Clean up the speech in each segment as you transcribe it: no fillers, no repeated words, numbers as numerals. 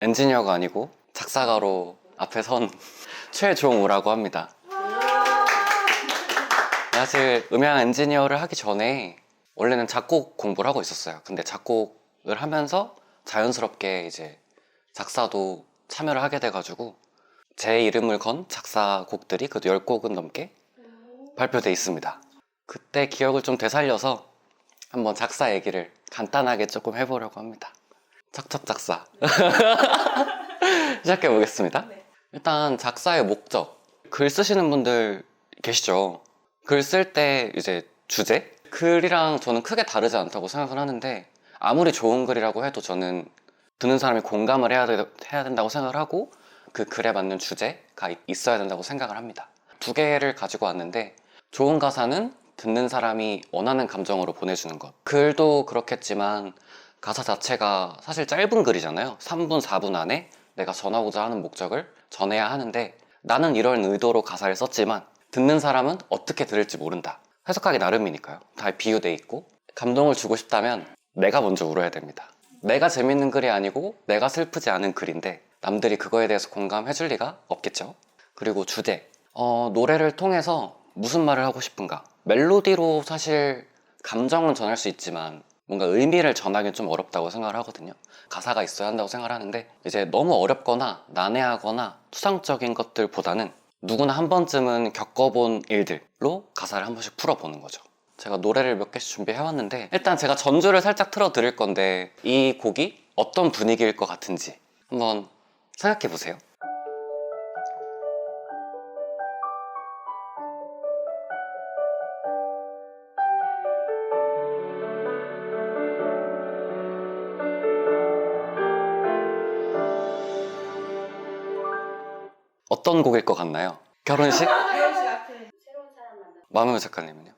엔지니어가 아니고 작사가로 앞에 선 최종우라고 합니다. 사실 음향 엔지니어를 하기 전에 원래는 작곡 공부를 하고 있었어요. 근데 작곡을 하면서 자연스럽게 이제 작사도 참여를 하게 돼가지고 제 이름을 건 작사곡들이 그래도 10곡은 넘게 발표돼 있습니다. 그때 기억을 좀 되살려서 한번 작사 얘기를 간단하게 조금 해보려고 합니다. 척척 작사. 시작해 보겠습니다. 일단 작사의 목적. 글 쓰시는 분들 계시죠? 글 쓸 때 이제 주제? 글이랑 저는 크게 다르지 않다고 생각을 하는데, 아무리 좋은 글이라고 해도 저는 듣는 사람이 공감을 해야 된다고 생각을 하고, 그 글에 맞는 주제가 있어야 된다고 생각을 합니다. 두 개를 가지고 왔는데, 좋은 가사는 듣는 사람이 원하는 감정으로 보내주는 것. 글도 그렇겠지만 가사 자체가 사실 짧은 글이잖아요. 3분, 4분 안에 내가 전하고자 하는 목적을 전해야 하는데, 나는 이런 의도로 가사를 썼지만 듣는 사람은 어떻게 들을지 모른다. 해석하기 나름이니까요. 다 비유돼 있고, 감동을 주고 싶다면 내가 먼저 울어야 됩니다. 내가 재밌는 글이 아니고 내가 슬프지 않은 글인데 남들이 그거에 대해서 공감해 줄 리가 없겠죠. 그리고 주제. 노래를 통해서 무슨 말을 하고 싶은가. 멜로디로 사실 감정은 전할 수 있지만 뭔가 의미를 전하기는 좀 어렵다고 생각을 하거든요. 가사가 있어야 한다고 생각을 하는데, 이제 너무 어렵거나 난해하거나 추상적인 것들보다는 누구나 한 번쯤은 겪어본 일들로 가사를 한 번씩 풀어보는 거죠. 제가 노래를 몇 개씩 준비해왔는데, 일단 제가 전주를 살짝 틀어드릴 건데 이 곡이 어떤 분위기일 것 같은지 한번 생각해보세요. 어떤 곡일 것 같나요? 결혼식? 결혼식 앞에 새로운 사람 만나. 마무미 작가님은요?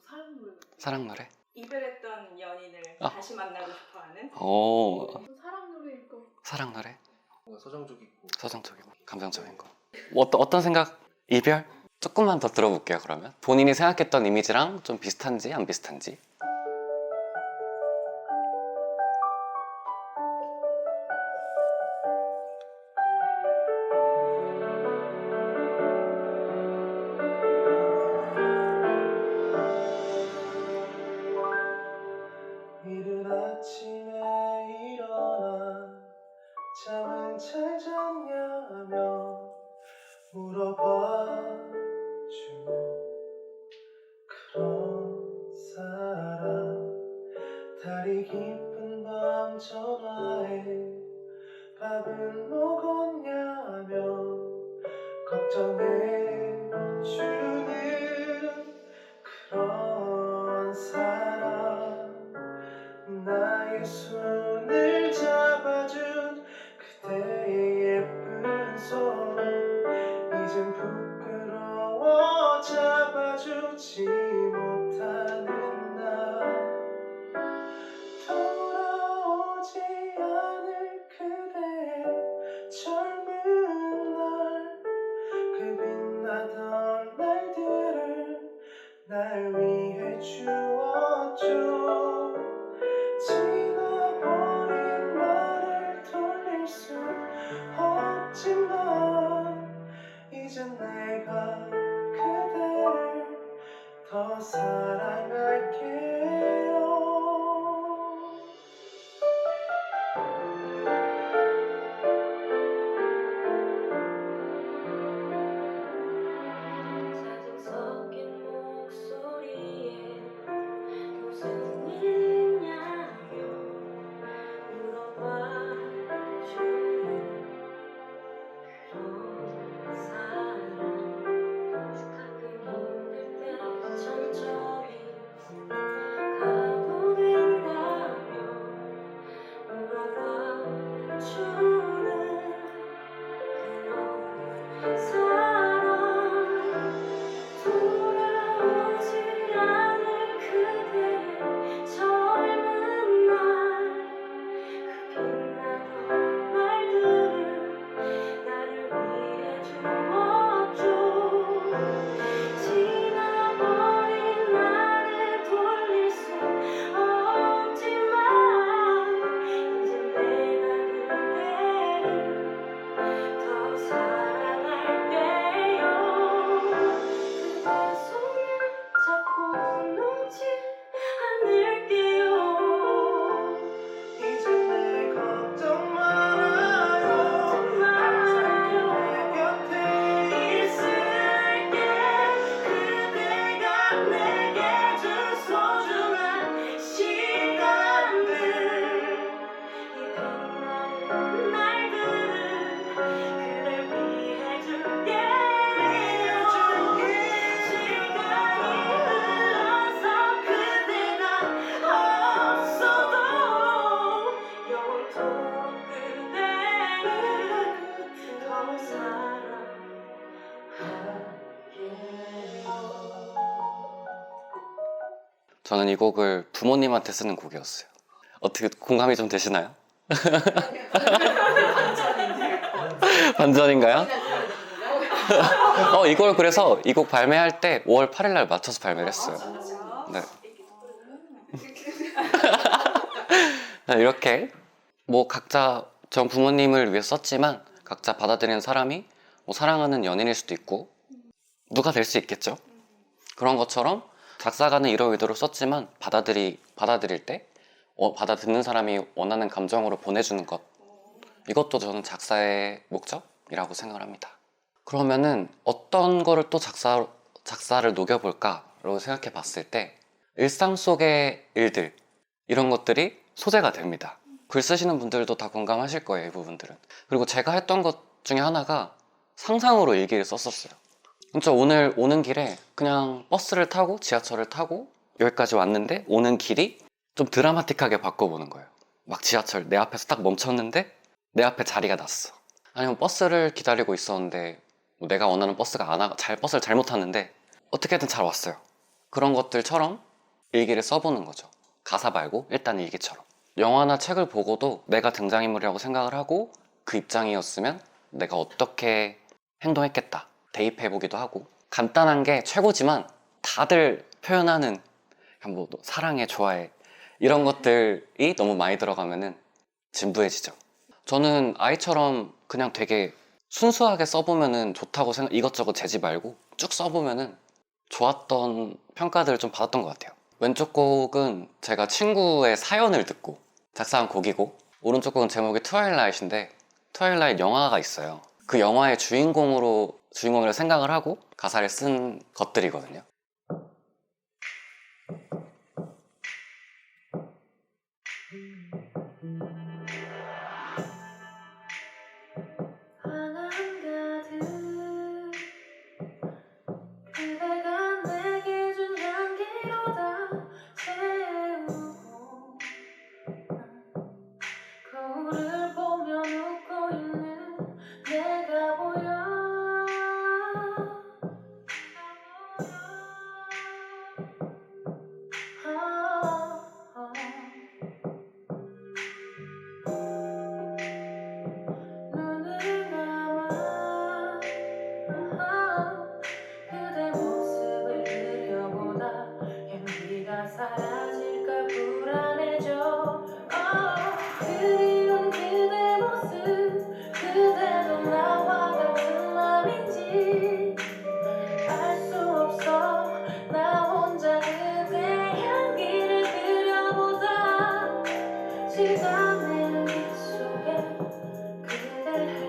사랑 노래. 사랑 노래? 이별했던 연인을 다시 만나고 싶어하는. 사랑 노래일 거. 사랑 노래? 서정적 있고 서정적이고 감정적인 거. 어떤 생각? 이별? 조금만 더 들어볼게요. 그러면 본인이 생각했던 이미지랑 좀 비슷한지 안 비슷한지. 이른 아침에 일어나 잠은 잘 잤냐며 물어봐 주는 그런 사람. 달이 깊은 밤 전화해 밥은 먹었냐며 걱정해 주는 그런 사람. 나의 손을 잡아준 그대의 예쁜 손, 이젠 부끄러워 잡아주지 못하는 나. 돌아오지 않을 그대의 젊은 날, 그 빛나던 날들을 날 위해 주었죠. 지나버린 나를 돌릴 수 없지만 이젠 내가 그대를 더 사랑할게요. 사진 섞인 목소리에 무슨 일이냐며 물어봐 주는 그런 사람. 가끔 힘들 때 천천히 저는 이 곡을 부모님한테 쓰는 곡이었어요. 어떻게 공감이 좀 되시나요? 반전인가요? 이걸 그래서 이 곡 발매할 때 5월 8일 날 맞춰서 발매를 했어요. 네. 이렇게 뭐 각자 전 부모님을 위해 썼지만 각자 받아들이는 사람이 뭐 사랑하는 연인일 수도 있고 누가 될 수 있겠죠. 그런 것처럼 작사가는 이런 의도로 썼지만 받아들일 때 받아듣는 사람이 원하는 감정으로 보내주는 것, 이것도 저는 작사의 목적이라고 생각을 합니다. 그러면은 어떤 거를 또 작사를 녹여볼까라고 생각해 봤을 때 일상 속의 일들, 이런 것들이 소재가 됩니다. 글 쓰시는 분들도 다 공감하실 거예요, 이 부분들은. 그리고 제가 했던 것 중에 하나가 상상으로 일기를 썼었어요. 진짜 오늘 오는 길에 그냥 버스를 타고 지하철을 타고 여기까지 왔는데 오는 길이 좀 드라마틱하게 바꿔보는 거예요. 막 지하철 내 앞에서 딱 멈췄는데 내 앞에 자리가 났어. 아니면 버스를 기다리고 있었는데 내가 원하는 버스가 버스를 잘못 탔는데 어떻게든 잘 왔어요. 그런 것들처럼 일기를 써보는 거죠. 가사 말고 일단 일기처럼. 영화나 책을 보고도 내가 등장인물이라고 생각을 하고 그 입장이었으면 내가 어떻게 행동했겠다 대입해보기도 하고, 간단한 게 최고지만 다들 표현하는 뭐 사랑해, 좋아해 이런 것들이 너무 많이 들어가면은 진부해지죠. 저는 아이처럼 그냥 되게 순수하게 써보면은 좋다고 이것저것 재지 말고 쭉 써보면은 좋았던 평가들을 좀 받았던 것 같아요. 왼쪽 곡은 제가 친구의 사연을 듣고 작사한 곡이고, 오른쪽 곡은 제목이 트와일라잇인데 트와일라잇 영화가 있어요. 그 영화의 주인공으로 생각을 하고 가사를 쓴 것들이거든요. 그대가 내게 준 향기로 다 채우고 거울을 보며 웃고 있는 내가 보여. 눈을 감아 그대 모습을 그려보다 향기가 사라질까 불안해져. 그리운 그대 모습, 그대도 나와 같은 맘인지 알 수 없어. 나 혼자 그대 향기를 그려보다 시간의 빗 속에 그댈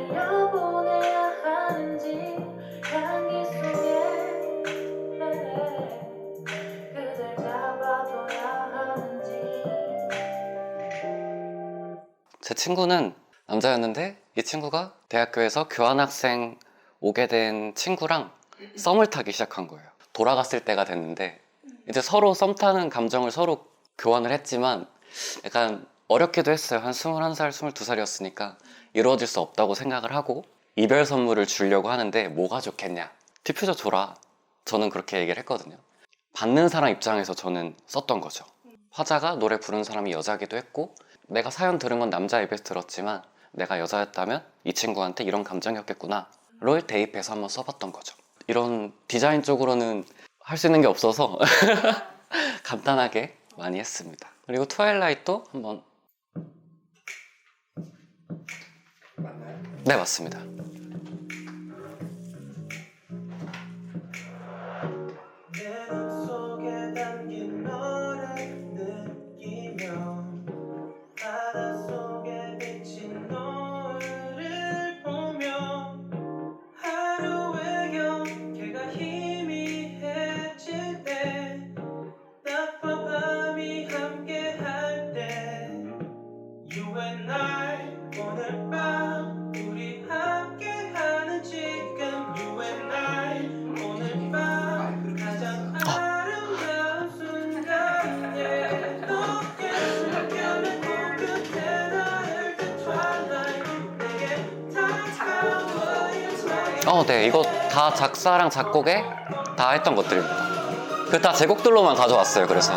흘려보내야 하는지, 향기 속에 그댈 잡아둬야 하는지. 제 친구는 남자였는데 이 친구가 대학교에서 교환학생 오게 된 친구랑 썸을 타기 시작한 거예요. 돌아갔을 때가 됐는데 이제 서로 썸 타는 감정을 서로 교환을 했지만 약간 어렵기도 했어요. 한 21살, 22살이었으니까 이루어질 수 없다고 생각을 하고 이별 선물을 주려고 하는데 뭐가 좋겠냐, 디퓨저 줘라, 저는 그렇게 얘기를 했거든요. 받는 사람 입장에서 저는 썼던 거죠. 화자가 노래 부르는 사람이 여자기도 했고 내가 사연 들은 건 남자 입에서 들었지만 내가 여자였다면 이 친구한테 이런 감정이었겠구나 를 대입해서 한번 써봤던 거죠. 이런 디자인 쪽으로는 할 수 있는 게 없어서 간단하게 많이 했습니다. 그리고 트와일라잇도 한번. 맞나요? 네, 맞습니다. 내 맘속에 담긴 너를 느끼며 바닷속에 비친 노을을 보며 하루의 경계가 희미해질 때 낮과 밤이 함께할 때 You and I 오늘 밤 우리 함께하는 지금 You and I 오늘 밤 가장 아름다운 순간 yeah. 너의 숨결에 코끝에 닿을 때 twilight 내게 다가와 네, 이거 다 작사랑 작곡에 다 했던 것들입니다. 그 다 제 곡들로만 가져왔어요. 그래서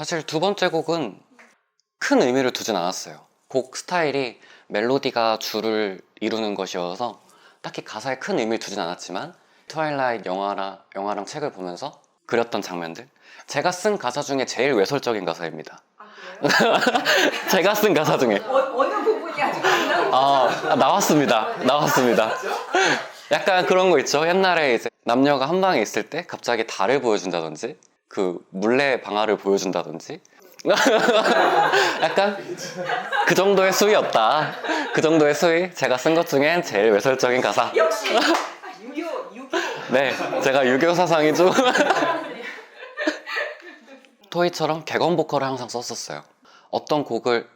사실 두 번째 곡은 큰 의미를 두진 않았어요. 곡 스타일이 멜로디가 주를 이루는 것이어서 딱히 가사에 큰 의미를 두진 않았지만 트와일라이트 영화랑 책을 보면서 그렸던 장면들, 제가 쓴 가사 중에 제일 외설적인 가사입니다. 아 그래요? 제가 쓴 가사 중에 어느 부분이 아직 안 나오죠? 나왔습니다. 약간 그런 거 있죠. 옛날에 이제 남녀가 한 방에 있을 때 갑자기 달을 보여준다든지 그 물레 방아를 보여준다든지 약간 그 정도의 수위였다. 그 정도의 수위. 제가 쓴 것 중엔 제일 외설적인 가사. 역시 유교. 네, 제가 유교 사상이죠. 토이처럼 객원 보컬을 항상 썼었어요. 어떤 곡을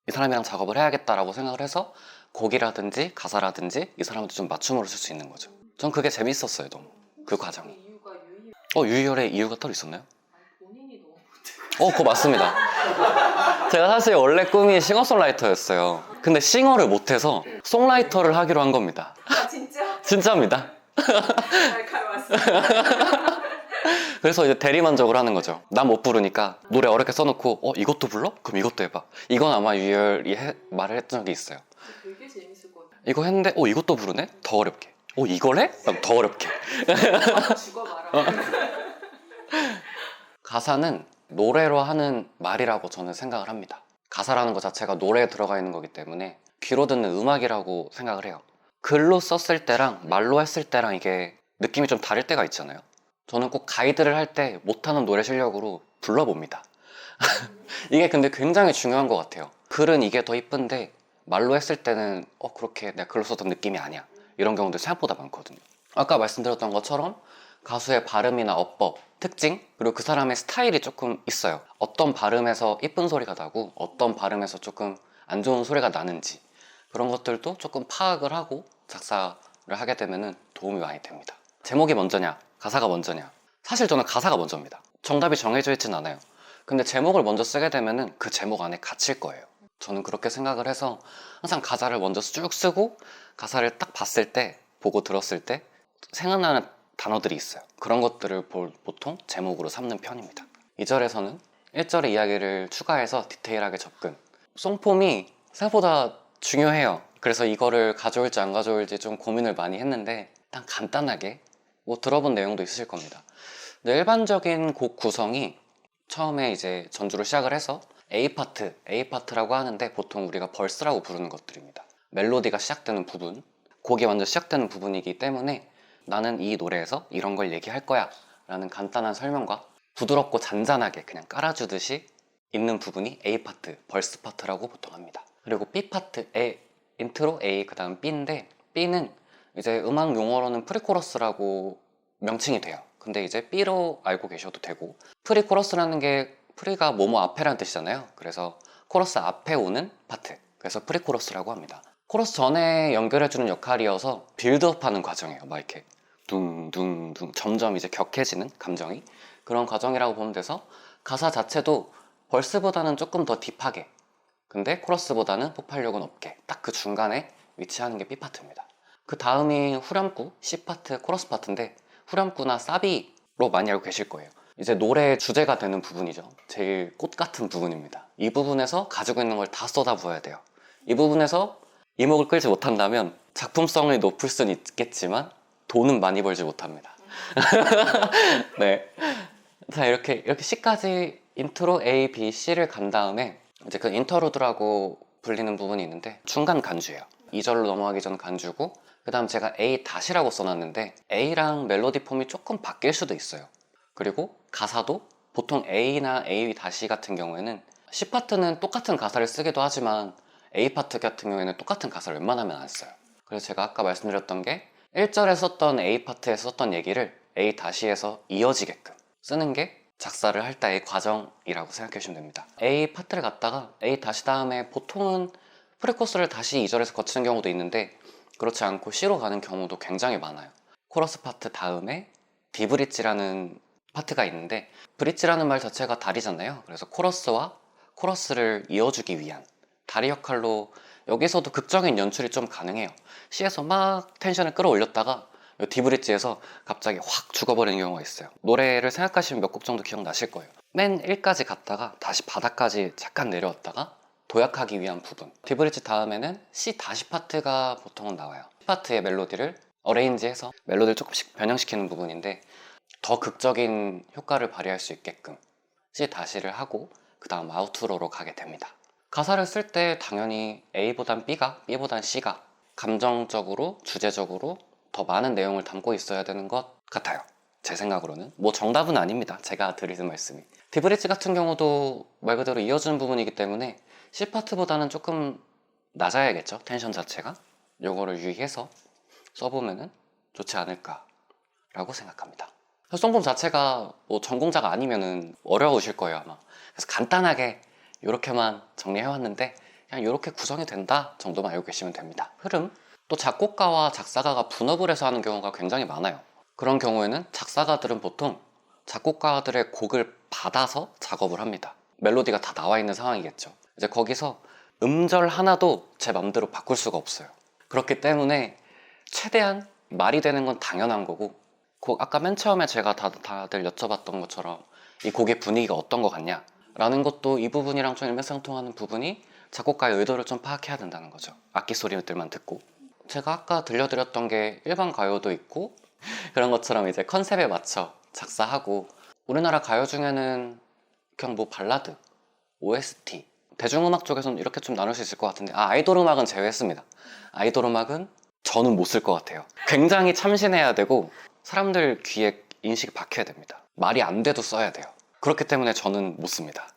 이 사람이랑 작업을 해야겠다라고 생각을 해서 곡이라든지 가사라든지 이 사람한테 좀 맞춤으로 쓸 수 있는 거죠. 전 그게 재밌었어요, 너무. 그 과정이. 이유가 유희 유희열의 이유가 따로 있었나요? 본인이 너무 그거 맞습니다. 제가 사실 원래 꿈이 싱어송라이터였어요. 근데 싱어를 못해서 송라이터를 하기로 한 겁니다. 아 진짜? 진짜입니다. 날카로웠어. 그래서 이제 대리만족을 하는 거죠. 난 못 부르니까 노래 어렵게 써놓고 이것도 불러? 그럼 이것도 해봐. 이건 아마 유희열이 말을 했던 적이 있어요. 되게 재밌을 것 같아. 이거 했는데 이것도 부르네? 더 어렵게. 이걸 해? 그럼 더 어렵게. 죽어 말아. 가사는 노래로 하는 말이라고 저는 생각을 합니다. 가사라는 것 자체가 노래에 들어가 있는 거기 때문에 귀로 듣는 음악이라고 생각을 해요. 글로 썼을 때랑 말로 했을 때랑 이게 느낌이 좀 다를 때가 있잖아요. 저는 꼭 가이드를 할 때 못하는 노래 실력으로 불러봅니다. 이게 근데 굉장히 중요한 것 같아요. 글은 이게 더 이쁜데 말로 했을 때는 그렇게 내가 글로 썼던 느낌이 아니야. 이런 경우도 생각보다 많거든요. 아까 말씀드렸던 것처럼 가수의 발음이나 어법, 특징, 그리고 그 사람의 스타일이 조금 있어요. 어떤 발음에서 이쁜 소리가 나고 어떤 발음에서 조금 안 좋은 소리가 나는지 그런 것들도 조금 파악을 하고 작사를 하게 되면 도움이 많이 됩니다. 제목이 먼저냐, 가사가 먼저냐. 사실 저는 가사가 먼저입니다. 정답이 정해져 있진 않아요. 근데 제목을 먼저 쓰게 되면 그 제목 안에 갇힐 거예요. 저는 그렇게 생각을 해서 항상 가사를 먼저 쭉 쓰고 가사를 딱 봤을 때, 보고 들었을 때 생각나는 단어들이 있어요. 그런 것들을 보통 제목으로 삼는 편입니다. 2절에서는 1절의 이야기를 추가해서 디테일하게 접근. 송폼이 생각보다 중요해요. 그래서 이거를 가져올지 안 가져올지 좀 고민을 많이 했는데 일단 간단하게 들어본 내용도 있으실 겁니다. 근데 일반적인 곡 구성이 처음에 이제 전주를 시작을 해서 A파트라고 하는데 보통 우리가 벌스라고 부르는 것들입니다. 멜로디가 시작되는 부분, 곡이 먼저 시작되는 부분이기 때문에 나는 이 노래에서 이런 걸 얘기할 거야 라는 간단한 설명과 부드럽고 잔잔하게 그냥 깔아주듯이 있는 부분이 A파트, 벌스 파트라고 보통 합니다. 그리고 B파트, 인트로 A, 그 다음 B인데 B는 이제 음악 용어로는 프리코러스라고 명칭이 돼요. 근데 이제 B로 알고 계셔도 되고, 프리코러스라는 게 프리가 뭐뭐 앞에라는 뜻이잖아요. 그래서 코러스 앞에 오는 파트, 그래서 프리코러스라고 합니다. 코러스 전에 연결해주는 역할이어서 빌드업하는 과정이에요. 막 이렇게 둥둥둥 점점 이제 격해지는 감정이, 그런 과정이라고 보면 돼서 가사 자체도 벌스보다는 조금 더 딥하게, 근데 코러스보다는 폭발력은 없게 딱 그 중간에 위치하는 게 B파트입니다. 그 다음이 후렴구, C파트, 코러스 파트인데 후렴구나 사비로 많이 알고 계실 거예요. 이제 노래의 주제가 되는 부분이죠. 제일 꽃 같은 부분입니다. 이 부분에서 가지고 있는 걸 다 쏟아부어야 돼요. 이 부분에서 이목을 끌지 못한다면 작품성을 높일 수는 있겠지만 돈은 많이 벌지 못합니다. 네. 자, 이렇게 C까지 인트로 A, B, C를 간 다음에 이제 그 인터루드라고 불리는 부분이 있는데 중간 간주예요. 2절로 넘어가기 전 간주고, 그 다음 제가 A 다시라고 써놨는데 A랑 멜로디 폼이 조금 바뀔 수도 있어요. 그리고 가사도 보통 A나 A 다시 같은 경우에는 C파트는 똑같은 가사를 쓰기도 하지만 A파트 같은 경우에는 똑같은 가사를 웬만하면 안 써요. 그래서 제가 아까 말씀드렸던 게 1절에 썼던 A파트에서 썼던 얘기를 A 다시에서 이어지게끔 쓰는 게 작사를 할 때의 과정이라고 생각해 주시면 됩니다. A 파트를 갖다가 A 다시 다음에 보통은 프리코스를 다시 2절에서 거치는 경우도 있는데 그렇지 않고 C로 가는 경우도 굉장히 많아요. 코러스 파트 다음에 디브릿지라는 파트가 있는데, 브릿지라는 말 자체가 다리잖아요. 그래서 코러스와 코러스를 이어주기 위한 다리 역할로 여기서도 극적인 연출이 좀 가능해요. C에서 막 텐션을 끌어올렸다가 디브릿지에서 갑자기 확 죽어버리는 경우가 있어요. 노래를 생각하시면 몇 곡 정도 기억나실 거예요. 맨 1까지 갔다가 다시 바닥까지 잠깐 내려왔다가 도약하기 위한 부분. 디브릿지 다음에는 C 다시 파트가 보통은 나와요. C 파트의 멜로디를 어레인지해서 멜로디를 조금씩 변형시키는 부분인데 더 극적인 효과를 발휘할 수 있게끔 C 다시를 하고 그 다음 아우트로로 가게 됩니다. 가사를 쓸 때 당연히 A보단 B가, B보단 C가 감정적으로, 주제적으로 더 많은 내용을 담고 있어야 되는 것 같아요. 제 생각으로는. 뭐 정답은 아닙니다. 제가 드리는 말씀이. 디브릿지 같은 경우도 말 그대로 이어주는 부분이기 때문에 C 파트보다는 조금 낮아야겠죠. 텐션 자체가. 요거를 유의해서 써보면 좋지 않을까라고 생각합니다. 송품 자체가 뭐 전공자가 아니면은 어려우실 거예요 아마. 그래서 간단하게 이렇게만 정리해왔는데 그냥 이렇게 구성이 된다 정도만 알고 계시면 됩니다. 흐름. 또 작곡가와 작사가가 분업을 해서 하는 경우가 굉장히 많아요. 그런 경우에는 작사가들은 보통 작곡가들의 곡을 받아서 작업을 합니다. 멜로디가 다 나와 있는 상황이겠죠. 이제 거기서 음절 하나도 제 맘대로 바꿀 수가 없어요. 그렇기 때문에 최대한 말이 되는 건 당연한 거고, 아까 맨 처음에 제가 다들 여쭤봤던 것처럼 이 곡의 분위기가 어떤 것 같냐 라는 것도 이 부분이랑 좀 일맥상통하는 부분이 작곡가의 의도를 좀 파악해야 된다는 거죠. 악기 소리들만 듣고. 제가 아까 들려드렸던 게 일반 가요도 있고 그런 것처럼 이제 컨셉에 맞춰 작사하고, 우리나라 가요 중에는 그냥 뭐 발라드, OST, 대중음악 쪽에서는 이렇게 좀 나눌 수 있을 것 같은데 아이돌 음악은 제외했습니다. 아이돌 음악은 저는 못 쓸 것 같아요. 굉장히 참신해야 되고 사람들 귀에 인식이 박혀야 됩니다. 말이 안 돼도 써야 돼요. 그렇기 때문에 저는 못 씁니다.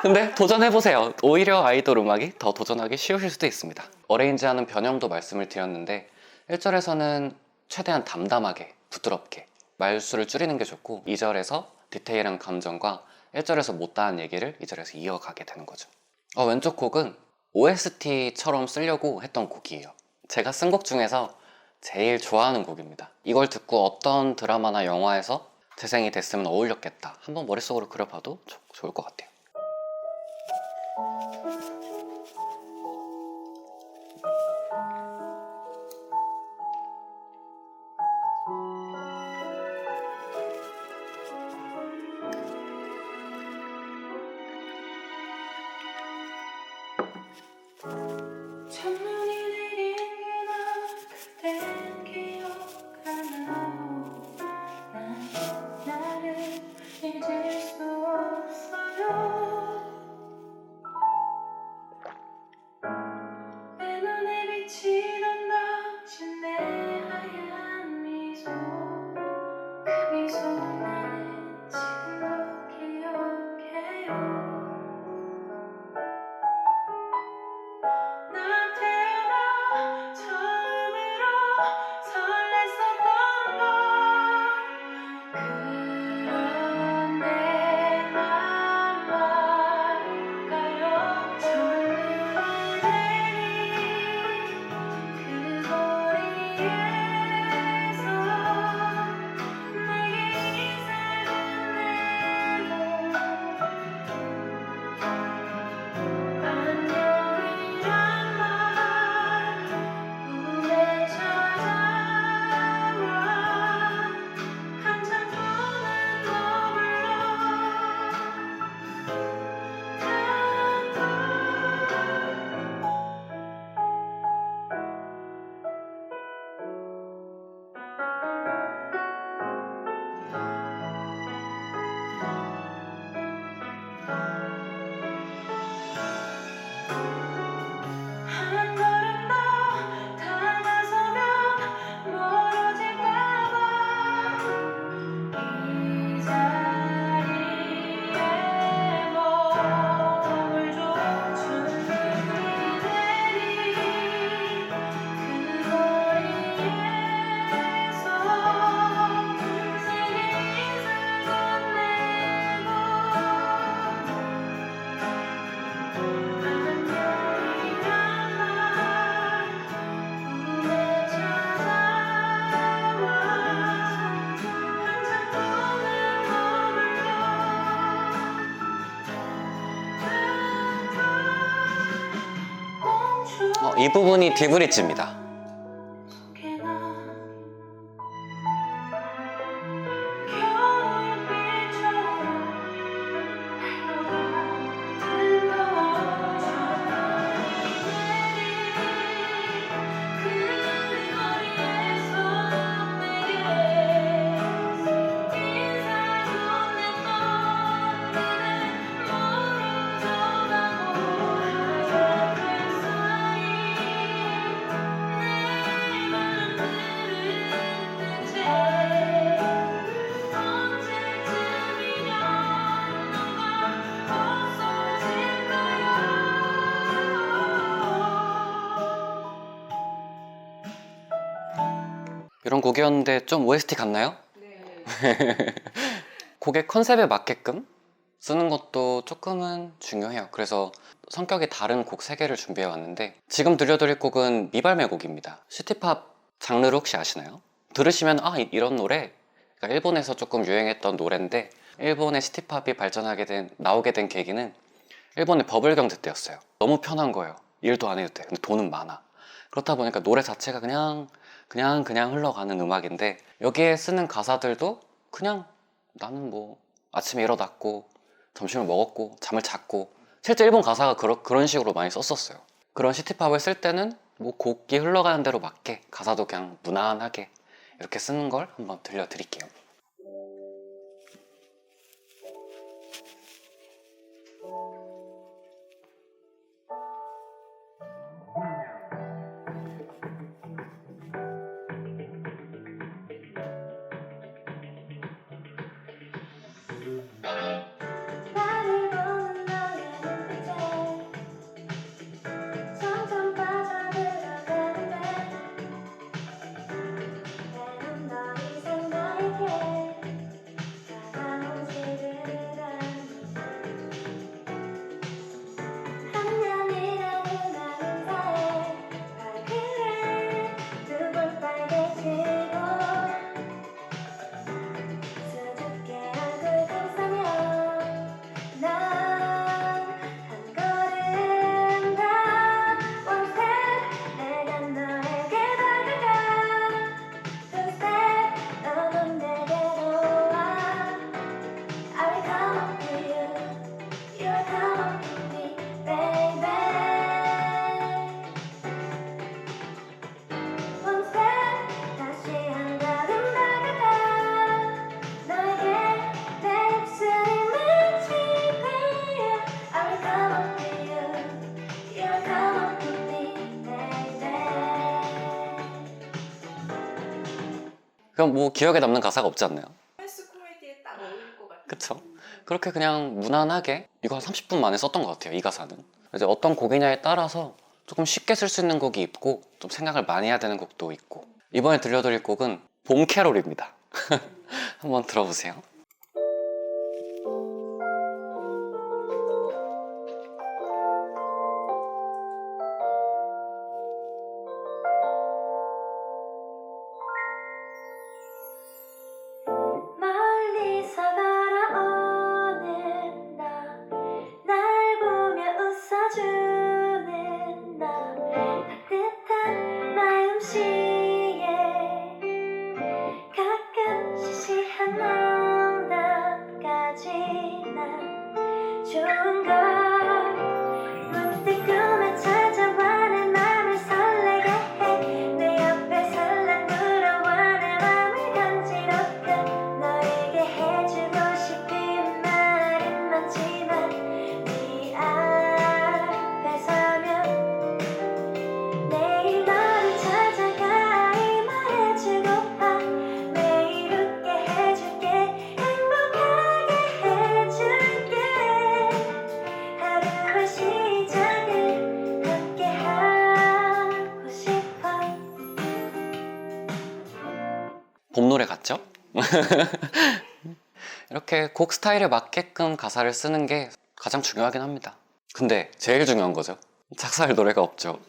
근데 도전해보세요. 오히려 아이돌 음악이 더 도전하기 쉬우실 수도 있습니다. 어레인지하는 변형도 말씀을 드렸는데 1절에서는 최대한 담담하게 부드럽게 말수를 줄이는 게 좋고 2절에서 디테일한 감정과 1절에서 못다한 얘기를 2절에서 이어가게 되는 거죠. 왼쪽 곡은 OST처럼 쓰려고 했던 곡이에요. 제가 쓴 곡 중에서 제일 좋아하는 곡입니다. 이걸 듣고 어떤 드라마나 영화에서 재생이 됐으면 어울렸겠다, 한번 머릿속으로 그려봐도 좋을 것 같아요. 첫눈이 내린 그날 그땐 기억하나요? 난 나를 잊을 수 없어요. 내 눈에 비치던 당신의 하얀 미소, 그 미소 나는 지금도 기억해요. 나 태어나 처음으로 설렜었던 건 그런 내 맘일까요? 첫눈에 내린 그 거리에서 내게 인사를 건네고 안녕이란 말 꿈에 찾아와 한참 보는 한 걸음 더 다가서면 멀어질까봐 이 자리에 머물죠. 첫눈이 내린 그 거리에서 내게 인사를 건네고 안녕이란 말 꿈에 찾아와 한참 보는 머물러 이 부분이 디브릿지입니다. 속에 난 이런 곡이었는데 좀 OST 같나요? 네. 곡의 컨셉에 맞게끔 쓰는 것도 조금은 중요해요. 그래서 성격이 다른 곡 3개를 준비해 왔는데 지금 들려드릴 곡은 미발매 곡입니다. 시티팝 장르를 혹시 아시나요? 들으시면 아 이런 노래, 그러니까 일본에서 조금 유행했던 노래인데 일본의 시티팝이 나오게 된 계기는 일본의 버블 경제 때였어요. 너무 편한 거예요. 일도 안 해도 돼. 근데 돈은 많아. 그렇다 보니까 노래 자체가 그냥 흘러가는 음악인데 여기에 쓰는 가사들도 그냥 나는 뭐 아침에 일어났고 점심을 먹었고 잠을 잤고, 실제 일본 가사가 그런 식으로 많이 썼었어요. 그런 시티팝을 쓸 때는 뭐 곡이 흘러가는 대로 맞게 가사도 그냥 무난하게 이렇게 쓰는 걸 한번 들려드릴게요. 나를 보는 너의 눈빛에 점점 빠져들어가는데 나는 더 이상 너에게 다가오지를 않니. 한 년이라는 나는 사에 발그레 두번 빨개지고 수줍게 얼굴 감싸며 난 한 걸음 더 one step 내가 너에게 다가가 two step 너는 내게로 와 I will come up to you you will come up to me baby one step 다시 한 걸음 다가가 너에게 내 입술이 맺히고 I will come up to you you will come up to me baby. 그럼 뭐 기억에 남는 가사가 없지 않나요? 헬스 코미디에 딱 어울릴 것 같아요. 그쵸? 그렇게 그냥 무난하게 이거 한 30분 만에 썼던 것 같아요, 이 가사는. 이제 어떤 곡이냐에 따라서 조금 쉽게 쓸 수 있는 곡이 있고 좀 생각을 많이 해야 되는 곡도 있고. 이번에 들려드릴 곡은 봄 캐롤입니다. 한번 들어보세요. 멀리서 걸어오는 너 날 보며 웃어주는 너 따뜻한 마음씨에 가끔 시시한 농담까지 난 좋은 걸 문득 꿈에 찾아와 내 맘을 설레게 해 내 옆에 살랑 불어와 내 맘을 간지럽게 너에게 해주고 싶은 말은 많지만 네 앞에 서면 매일 너를 찾아가 이 말해주고파 매일 웃게 해줄게 행복하게 해줄게 하루의 시작을 함께 하고 싶어. 봄 노래 같죠? 이렇게 곡 스타일에 맞게끔 가사를 쓰는 게 가장 중요하긴 합니다. 근데 제일 중요한 거죠. 작사할 노래가 없죠.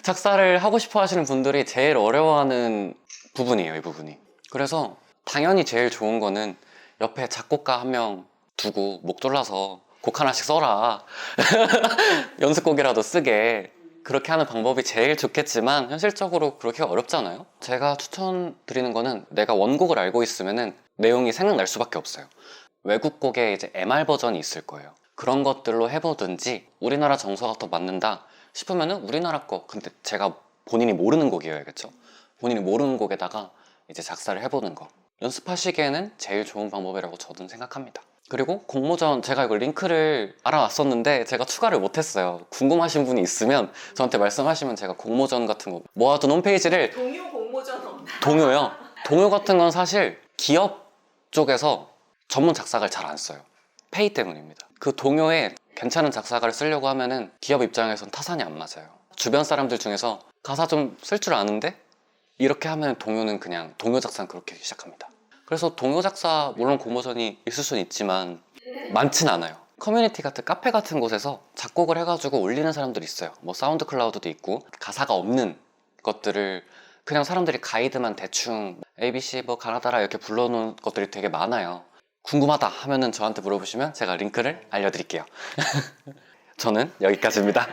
작사를 하고 싶어 하시는 분들이 제일 어려워하는 부분이에요, 이 부분이. 그래서 당연히 제일 좋은 거는 옆에 작곡가 한 명 두고 목 졸라서 곡 하나씩 써라. 연습곡이라도 쓰게. 그렇게 하는 방법이 제일 좋겠지만 현실적으로 그렇게 어렵잖아요. 제가 추천드리는 거는 내가 원곡을 알고 있으면은 내용이 생각날 수밖에 없어요. 외국 곡에 이제 MR 버전이 있을 거예요. 그런 것들로 해보든지 우리나라 정서가 더 맞는다 싶으면은 우리나라 거, 근데 제가 본인이 모르는 곡이어야겠죠. 본인이 모르는 곡에다가 이제 작사를 해보는 거 연습하시기에는 제일 좋은 방법이라고 저는 생각합니다. 그리고 공모전 제가 이거 링크를 알아왔었는데 제가 추가를 못했어요. 궁금하신 분이 있으면 저한테 말씀하시면 제가 공모전 같은 거 모아둔 홈페이지를. 동요 공모전 없나? 동요요? 동요 같은 건 사실 기업 쪽에서 전문 작사가를 잘 안 써요. 페이 때문입니다. 그 동요에 괜찮은 작사가를 쓰려고 하면은 기업 입장에선 타산이 안 맞아요. 주변 사람들 중에서 가사 좀 쓸 줄 아는데 이렇게 하면 동요는 그냥 동요 작사는 그렇게 시작합니다. 그래서 동요 작사 물론 공모전이 있을 수는 있지만 많진 않아요. 커뮤니티 같은 카페 같은 곳에서 작곡을 해가지고 올리는 사람들이 있어요. 뭐 사운드 클라우드도 있고 가사가 없는 것들을 그냥 사람들이 가이드만 대충 ABC 뭐 가나다라 이렇게 불러놓은 것들이 되게 많아요. 궁금하다 하면은 저한테 물어보시면 제가 링크를 알려드릴게요. 저는 여기까지입니다.